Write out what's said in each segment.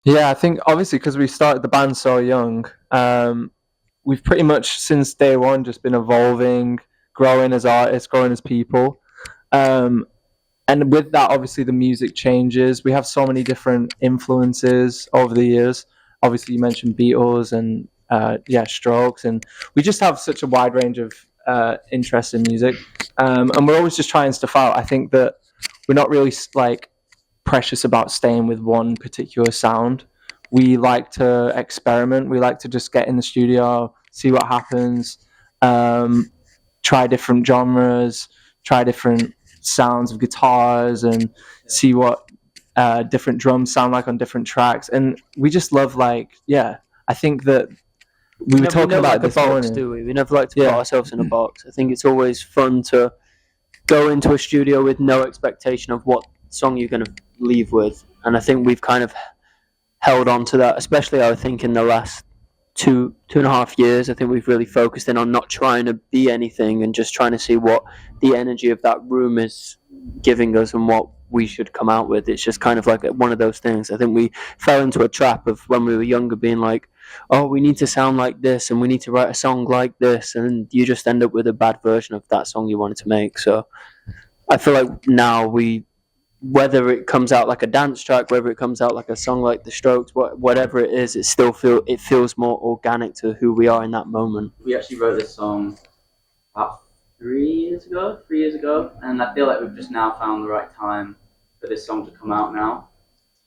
Yeah, I think obviously because we started the band so young, we've pretty much since day one just been evolving, growing as artists, growing as people. Um, and with that, obviously the music changes. We have so many different influences over the years. Obviously, you mentioned Beatles and yeah, Strokes, and we just have such a wide range of interests in music. And we're always just trying stuff out. I think that we're not really like precious about staying with one particular sound. We like to experiment. We like to just get in the studio, see what happens, um, try different genres, try different sounds of guitars, and see what different drums sound like on different tracks. And we just love, like, yeah, I think that we were We talking never about like a this box, morning. do we? We never like to put Yeah, ourselves in a box. I think it's always fun to go into a studio with no expectation of what song you're going to leave with. And I think we've kind of held on to that, especially I think in the last 2.5 years. I think we've really focused in on not trying to be anything and just trying to see what the energy of that room is giving us and what we should come out with. It's just kind of like one of those things. I think we fell into a trap of when we were younger being like, oh, we need to sound like this and we need to write a song like this, and you just end up with a bad version of that song you wanted to make. So I feel like now we, whether it comes out like a dance track, whether it comes out like a song like The Strokes, whatever it is, it feels more organic to who we are in that moment. We actually wrote this song about 3 years ago, and I feel like we've just now found the right time for this song to come out now.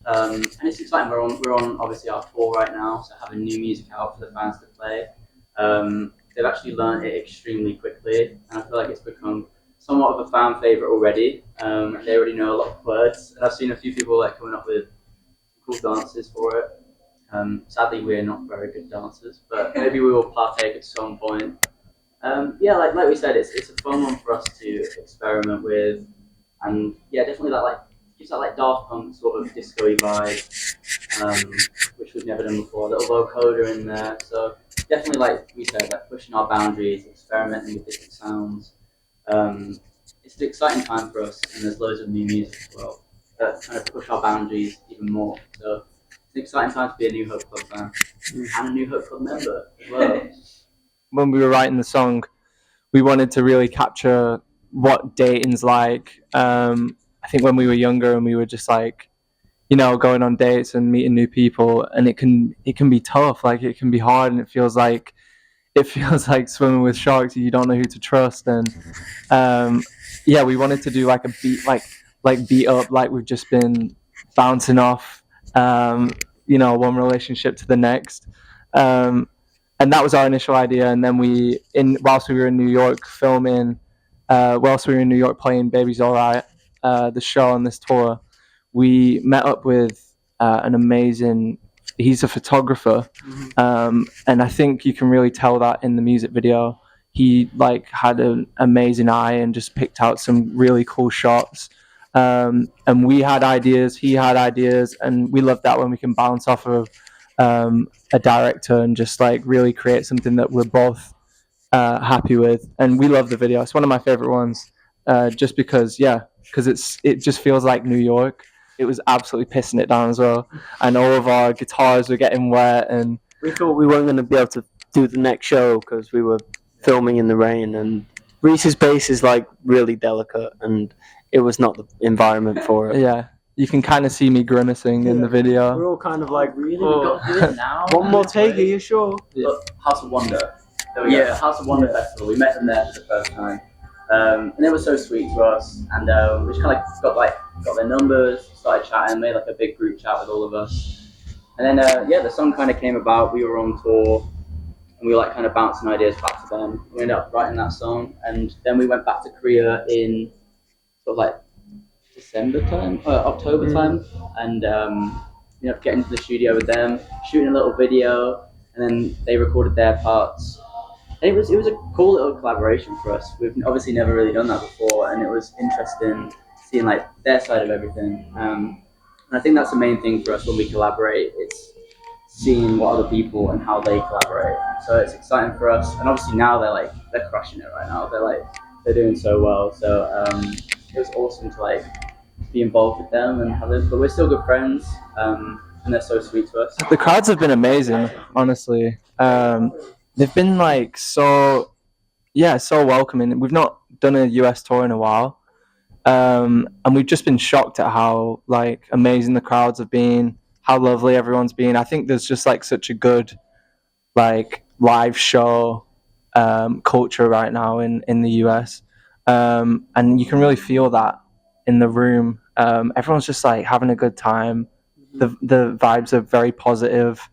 And it's exciting. We're on obviously our tour right now, so having new music out for the fans to play. They've actually learned it extremely quickly, and I feel like it's become somewhat of a fan favorite already. They already know a lot of words, and I've seen a few people like coming up with cool dances for it. Sadly, we're not very good dancers, but maybe we will partake at some point. Yeah, like we said, it's a fun one for us to experiment with, and yeah, definitely that like gives that like Daft Punk sort of disco-y vibe, which we've never done before. A little vocoder in there, so definitely like we said, like pushing our boundaries, experimenting with different sounds. It's an exciting time for us, and there's loads of new music as well that kind of push our boundaries even more. So it's an exciting time to be a New Hope Club fan and a New Hope Club member as well. when we were writing the song, we wanted to really capture what dating's like. I think when we were younger and we were just like, going on dates and meeting new people, and it can be tough. Like, it can be hard, and it feels like swimming with sharks. You don't know who to trust, and yeah, we wanted to do like a beat, like beat up, like we've just been bouncing off, one relationship to the next. Um, and that was our initial idea. And then whilst we were in New York filming, whilst we were in New York playing Baby's Alright, the show on this tour, we met up with an amazing. He's a photographer, and I think you can really tell that in the music video. He like had an amazing eye and just picked out some really cool shots. And we had ideas, he had ideas, and we love that when we can bounce off of a director and just like really create something that we're both happy with. And we love the video. It's one of my favorite ones, just because, yeah, because it just feels like New York. It was absolutely pissing it down as well, and all of our guitars were getting wet. And We thought we weren't going to be able to do the next show because we were filming in the rain, and Reese's bass is like really delicate, and it was not the environment for it. yeah, you can kind of see me grimacing in the video. We're all kind of like, Really? oh, We've got to do it now? one more take, are you sure? Look, House of Wonder. There we go. Yeah. The House of Wonder Festival. We met them there for the first time. And they were so sweet to us. And we just kind of got their numbers, started chatting, made like a big group chat with all of us. And then, the song kind of came about. We were on tour, and we were like kind of bouncing ideas back to them. We ended up writing that song. And then we went back to Korea in sort of like October time, and getting to the studio with them, shooting a little video, and then they recorded their parts. And it was a cool little collaboration for us. We've obviously never really done that before, and it was interesting seeing like their side of everything. And I think that's the main thing for us when we collaborate. It's seeing what other people and how they collaborate. So it's exciting for us, and obviously now they're crushing it right now. They're doing so well. So it was awesome to like be involved with them and have them. But we're still good friends. and they're so sweet to us. The crowds have been amazing, honestly. They've been like so welcoming. We've not done a US tour in a while, and we've just been shocked at how like amazing the crowds have been, how lovely everyone's been. I think there's just like such a good like live show culture right now in the US, and you can really feel that in the room. Everyone's just like having a good time. The vibes are very positive.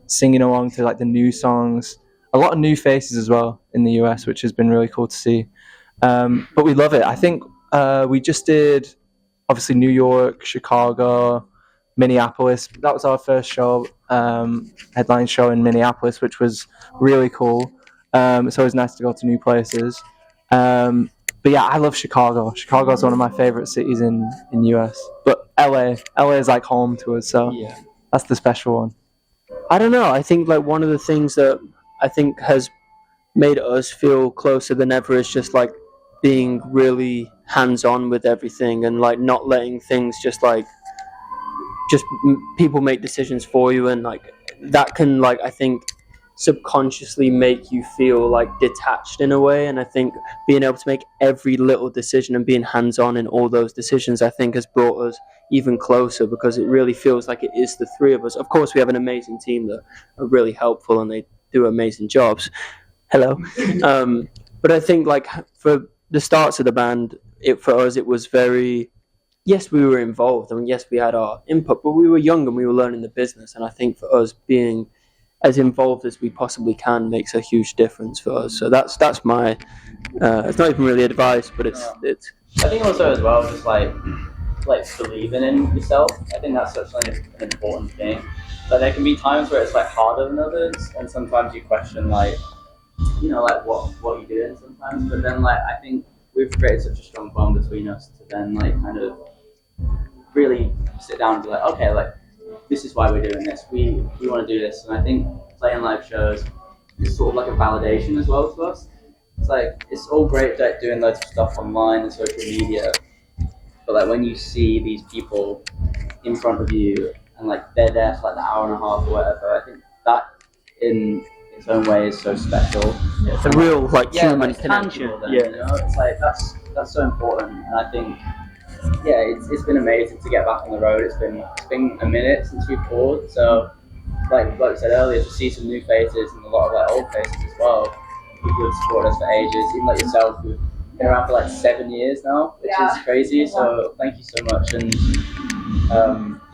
Singing along to like the new songs, a lot of new faces as well in the US, which has been really cool to see. But we love it. I think we just did obviously New York, Chicago, Minneapolis. That was our first show, headline show in Minneapolis, which was really cool. It's always nice to go to new places. But yeah, I love Chicago. Chicago is one of my favorite cities in US. But LA is like home to us, so Yeah. that's the special one. I don't know. I think like one of the things that I think has made us feel closer than ever is just like being really hands-on with everything and like not letting things just people make decisions for you, and like that can like I think subconsciously make you feel like detached in a way. And I think being able to make every little decision and being hands-on in all those decisions I think has brought us even closer, because it really feels like it is the three of us. Of course we have an amazing team that are really helpful and they do amazing jobs. Hello. But I think like for the starts of the band, for us it was very, yes, we were involved. I mean, yes, we had our input, but we were young and we were learning the business. And I think for us, being as involved as we possibly can makes a huge difference for us. So that's my. It's not even really advice, but it's. I think also as well, just like believing in yourself. I think that's such an important thing. Like there can be times where it's like harder than others, and sometimes you question like what you're doing sometimes. But then like I think we've created such a strong bond between us to then like kind of really sit down and be like, okay, like this is why we're doing this. We want to do this, and I think playing live shows is sort of like a validation as well to us. It's like it's all great like doing loads of stuff online and social media, but like when you see these people in front of you and like they're there for like an hour and a half or whatever, I think that in its own way is so special. It's a real like human like, connection. Then, you know? It's like that's so important, and I think it's been amazing to get back on the road. It's been a minute since we toured, so like I said earlier, to see some new faces and a lot of like old faces as well. People who've supported us for ages, even like yourself, who've been around for like 7 years now, which is crazy. So thank you so much, and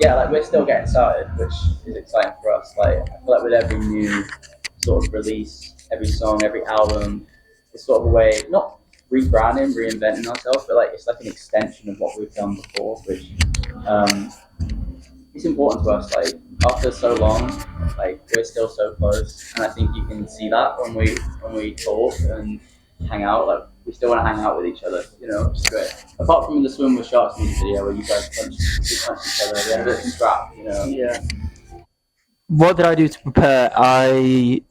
like we're still getting started, which is exciting for us. Like I feel like with every new sort of release, every song, every album, it's sort of a way not rebranding, reinventing ourselves, but like it's like an extension of what we've done before, which it's important to us. Like after so long, like we're still so close, and I think you can see that when we talk and hang out. Like we still want to hang out with each other, you know, which is great. Apart from the Swim with Sharks music video where you guys punch each other, we had a bit of scrap, you know. Yeah. What did I do to prepare? I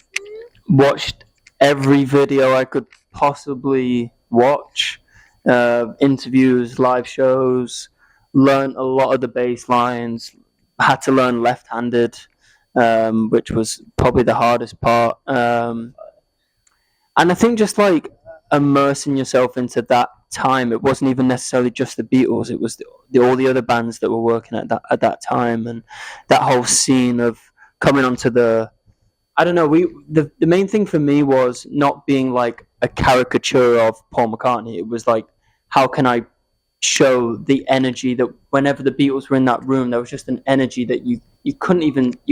watched every video I could possibly watch, interviews, live shows, learned a lot of the bass lines, had to learn left-handed, which was probably the hardest part. And I think just like immersing yourself into that time, it wasn't even necessarily just the Beatles, it was all the other bands that were working at that time, and that whole scene of coming onto the, I don't know, the main thing for me was not being like a caricature of Paul McCartney. It was like, how can I show the energy that whenever the Beatles were in that room, there was just an energy that you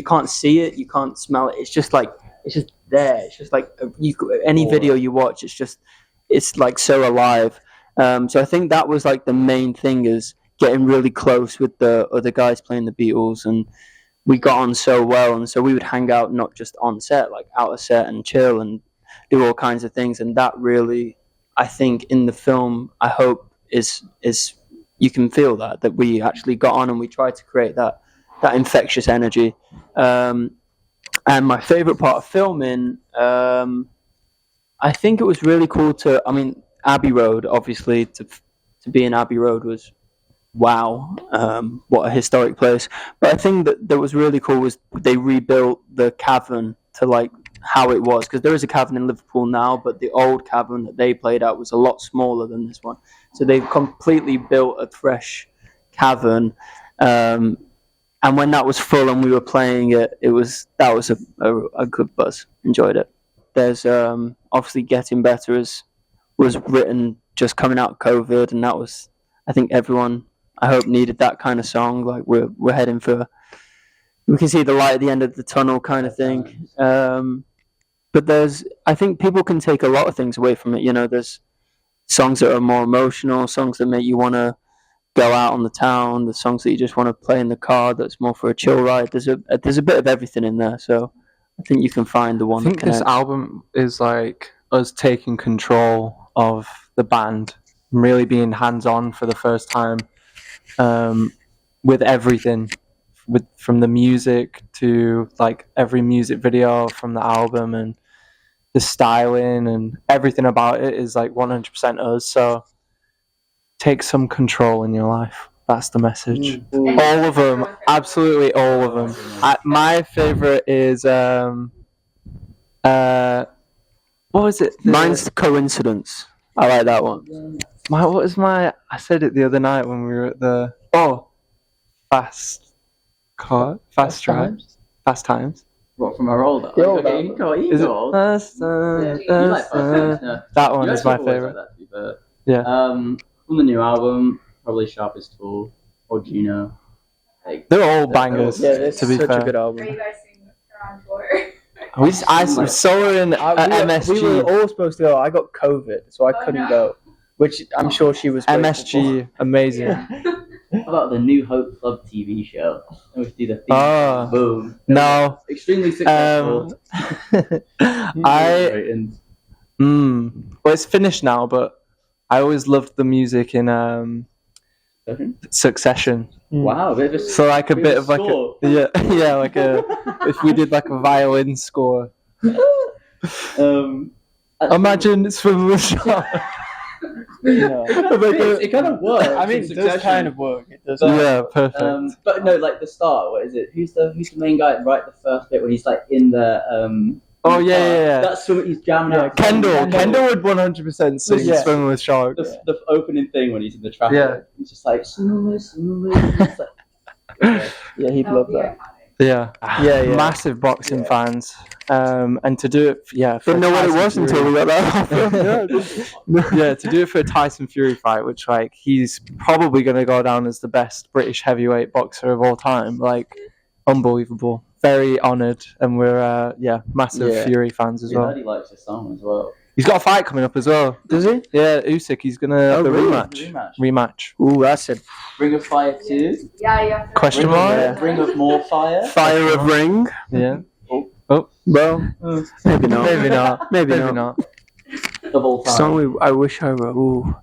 can't see it, you can't smell it. It's just there. It's just like any video you watch, it's like so alive. So I think that was like the main thing, is getting really close with the other guys playing the Beatles, and we got on so well, and so we would hang out not just on set, like out of set and chill and do all kinds of things. And that really, I think, in the film, I hope is you can feel that we actually got on and we tried to create that infectious energy. And my favorite part of filming, I think it was really cool Abbey Road, obviously, to be in Abbey Road was wow, what a historic place. But I think that was really cool was they rebuilt the cavern to like how it was, because there is a cavern in Liverpool now, but the old cavern that they played at was a lot smaller than this one. So they've completely built a fresh cavern. And when that was full and we were playing it, that was a good buzz. Enjoyed it. There's obviously Getting Better was written just coming out of COVID, and that was, I think everyone, I hope, needed that kind of song. Like we're heading for, we can see the light at the end of the tunnel kind of thing. But I think people can take a lot of things away from it. You know, there's songs that are more emotional, songs that make you want to go out on the town, the songs that you just want to play in the car that's more for a chill ride. There's a bit of everything in there, so I think you can find the one. I think this album is like us taking control of the band, really being hands-on for the first time, with everything, from the music to like every music video from the album, and the styling and everything about it is like 100% us. So take some control in your life. That's the message. All of them, absolutely all of them. My favorite is what was it? Mine's Coincidence. I like that one. I said it the other night when we were at the Fast Times. What, from our older? Is it? That one is my favorite. Yeah. From the new album, probably Sharpest Tool or Juno. They're all bangers. Yeah, it's to be such fair. a good Where album. you guys sing around tour? I saw her in MSG. We were all supposed to go. I got COVID, so I couldn't go. Which I'm sure she was grateful MSG, amazing. How about the New Hope Club TV show? And we should do the theme. Oh. Boom. No. Extremely successful. Well, it's finished now, but I always loved the music in Succession. Wow, bit of a, So like a bit of like score. like if we did like a violin score. Imagine it's from the shop. It kind of works. I mean, it does kind of work. It does. Yeah, perfect. But no, like the start. What is it? Who's the main guy? Right, the first bit when he's like in the Oh yeah. That's something he's jamming out. Kendall would 100% sing Yeah. Swimming with Sharks. The opening thing when he's in the traffic. Yeah. He's just like swimming. It's like, okay. Yeah, he'd love that. Yeah. Yeah. Massive boxing fans. And to do it, Didn't know what it was until we got that off. Yeah, to do it for a Tyson Fury fight, which like he's probably going to go down as the best British heavyweight boxer of all time. Like, unbelievable. Very honoured, and we're massive Fury fans as well. He likes the song as well. He's got a fight coming up as well. Does he? Yeah, Usyk. He's gonna have the really? rematch. Ooh, that's it. Ring of Fire 2. Yeah, you have to. Question mark? Ring of More Fire. Fire of Ring. Yeah. Well, maybe not. Maybe not. Maybe Maybe not. not. Of all time. Song I wish I wrote. Ooh.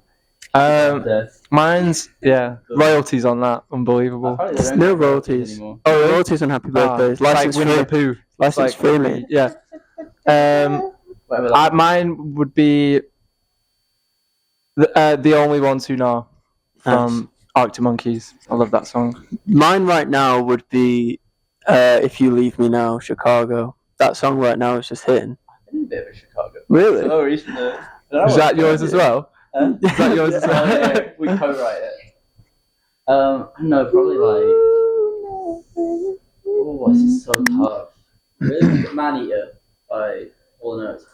Mine's royalties on that. Unbelievable. There's no royalties. anymore. Oh, really? Royalties on Happy Birthdays. Like License Winnie the free. Pooh. License Like, free, mate. Yeah. Whatever that Mine would be the Only Ones Who Know from Arctic Monkeys. I love that song. Mine right now would be If You Leave Me Now, Chicago. That song right now is just hitting. I'm a bit of a Chicago. Really? So recent. Is that yours as well? Huh? Is that yours as well? Yeah, we co-write it. I don't know, probably like. Oh, this is so tough. Really? Man Eater by All the Notes.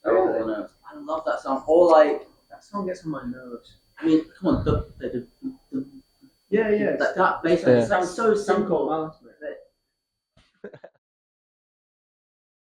All the Notes. I love that song. Or like that song gets on my nerves. I mean, come on, Yeah. that basically sounds so simple.